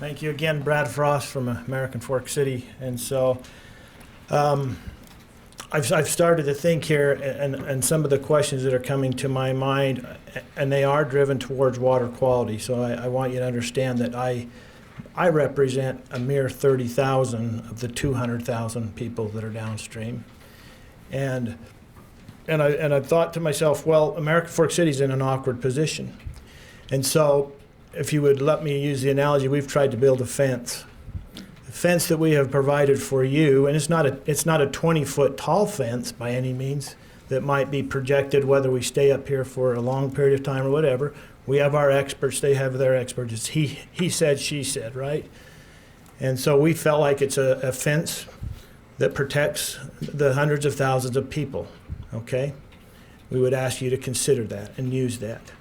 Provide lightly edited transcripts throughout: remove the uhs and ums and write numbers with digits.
Thank you again, Brad Frost from American Fork City. And so I've started to think here, and some of the questions that are coming to my mind, and they are driven towards water quality. So I want you to understand that I represent a mere 30,000 of the 200,000 people that are downstream. And I thought to myself, well, American Fork City's in an awkward position. And so if you would let me use the analogy, we've tried to build a fence. The fence that we have provided for you, and it's not a 20-foot tall fence by any means that might be projected whether we stay up here for a long period of time or whatever. We have our experts, they have their experts. It's he said, she said, right? And so we felt like it's a fence that protects the hundreds of thousands of people, okay? We would ask you to consider that and use that.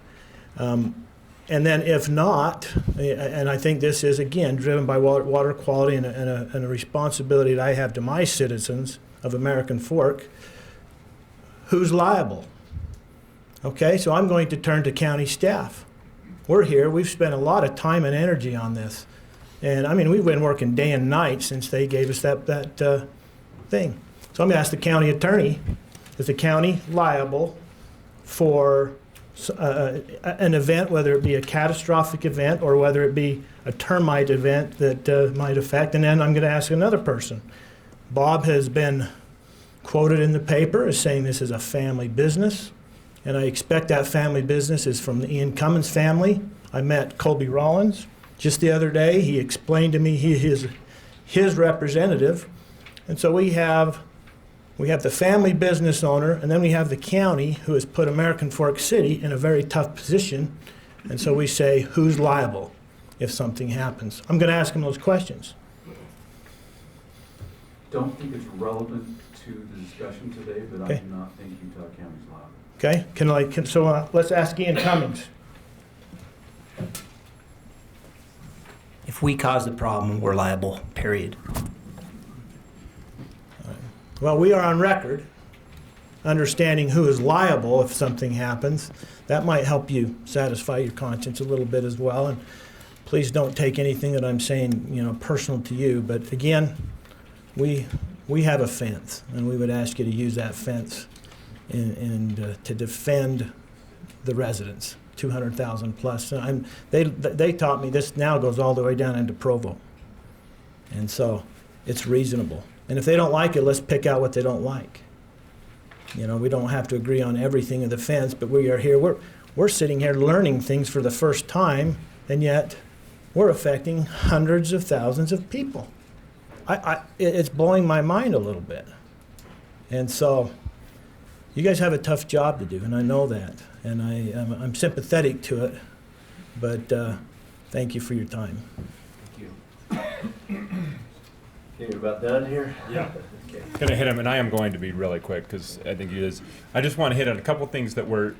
And then if not, and I think this is, again, driven by water quality and a responsibility that I have to my citizens of American Fork, who's liable? Okay, so I'm going to turn to county staff. We're here, we've spent a lot of time and energy on this. And I mean, we've been working day and night since they gave us that thing. So I'm gonna ask the county attorney, is the county liable for an event, whether it be a catastrophic event or whether it be a termite event that might affect? And then I'm going to ask another person. Bob has been quoted in the paper as saying this is a family business, and I expect that family business is from the Ian Cumming family. I met Colby Rollins just the other day. He explained to me his representative, and so we have the family business owner, and then we have the county who has put American Fork City in a very tough position. And so we say, who's liable if something happens? I'm going to ask him those questions. Don't think it's relevant to the discussion today, but Okay. I do not think Utah County's liable. Okay, so let's ask Ian Cummings. If we cause the problem, we're liable, period. Well, we are on record understanding who is liable if something happens. That might help you satisfy your conscience a little bit as well. And please don't take anything that I'm saying, personal to you. But again, we have a fence, and we would ask you to use that fence and to defend the residents, 200,000 plus. And they taught me this now goes all the way down into Provo, and so it's reasonable. And if they don't like it, let's pick out what they don't like. We don't have to agree on everything in the fence, but we are here. We're sitting here learning things for the first time, and yet we're affecting hundreds of thousands of people. It's blowing my mind a little bit. And so you guys have a tough job to do, and I know that. And I'm sympathetic to it, but thank you for your time. Thank you. Okay, you're about done here? Yeah. Okay. Gonna hit him, and I am going to be really quick because I think it is. I just want to hit on a couple things that were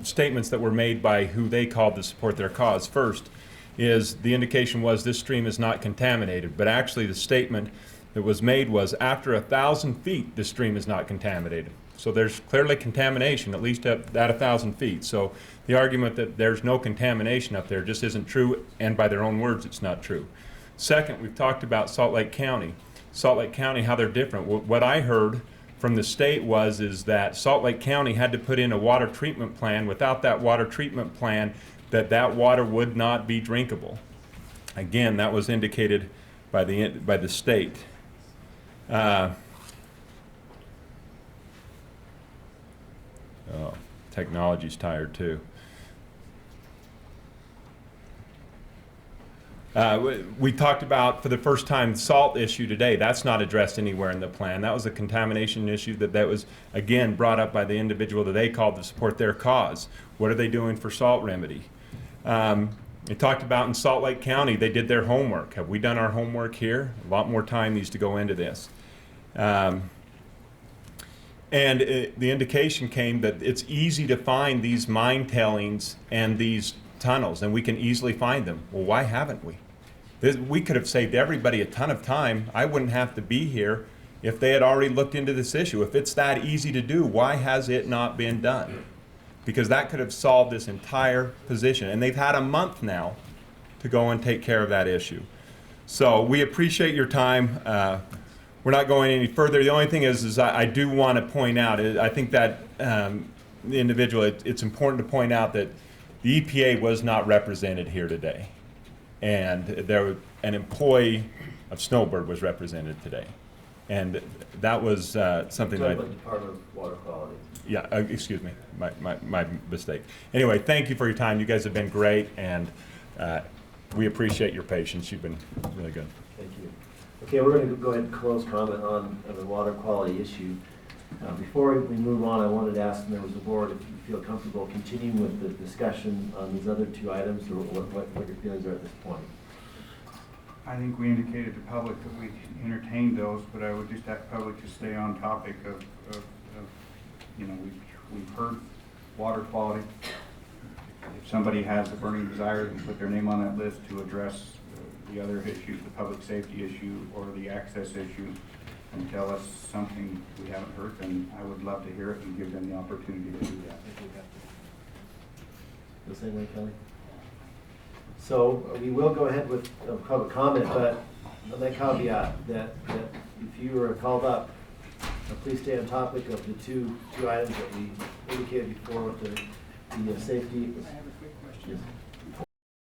statements that were made by who they called to support their cause. First is the indication was this stream is not contaminated, but actually the statement that was made was after 1,000 feet the stream is not contaminated. So there's clearly contamination, at least at 1,000 feet. So the argument that there's no contamination up there just isn't true, and by their own words it's not true. Second, we've talked about Salt Lake County. Salt Lake County, how they're different. What I heard from the state is that Salt Lake County had to put in a water treatment plan. Without that water treatment plan, that water would not be drinkable. Again, that was indicated by the state. Technology's tired too. We talked about, for the first time, the salt issue today. That's not addressed anywhere in the plan. That was a contamination issue that was, again, brought up by the individual that they called to support their cause. What are they doing for salt remedy? They talked about in Salt Lake County, they did their homework. Have we done our homework here? A lot more time needs to go into this. The indication came that it's easy to find these mine tailings and these tunnels, and we can easily find them. Well, why haven't we? We could have saved everybody a ton of time. I wouldn't have to be here if they had already looked into this issue. If it's that easy to do, why has it not been done? Because that could have solved this entire position. And they've had a month now to go and take care of that issue. So we appreciate your time. We're not going any further. The only thing is I do want to point out, I think that the individual, it's important to point out that the EPA was not represented here today. And an employee of Snowbird was represented today. And that was something that Department of Water Quality. yeah, excuse me, my mistake. Anyway, thank you for your time. You guys have been great, and we appreciate your patience. You've been really good. Thank you. Okay, we're going to go ahead and close comment on the water quality issue. Before we move on, I wanted to ask members of the board if you feel comfortable continuing with the discussion on these other two items, or what your feelings are at this point. I think we indicated to public that we entertained those, but I would just ask public to stay on topic of you know, we've heard water quality. If somebody has a burning desire, then put their name on that list to address the other issues, the public safety issue or the access issue, and tell us something we haven't heard, then I would love to hear it and give them the opportunity to do that. The same way, Kelly? So we will go ahead with public comment, but let me caveat that if you are called up, please stay on topic of the two items that we indicated before with the safety. I have a quick question. Yes.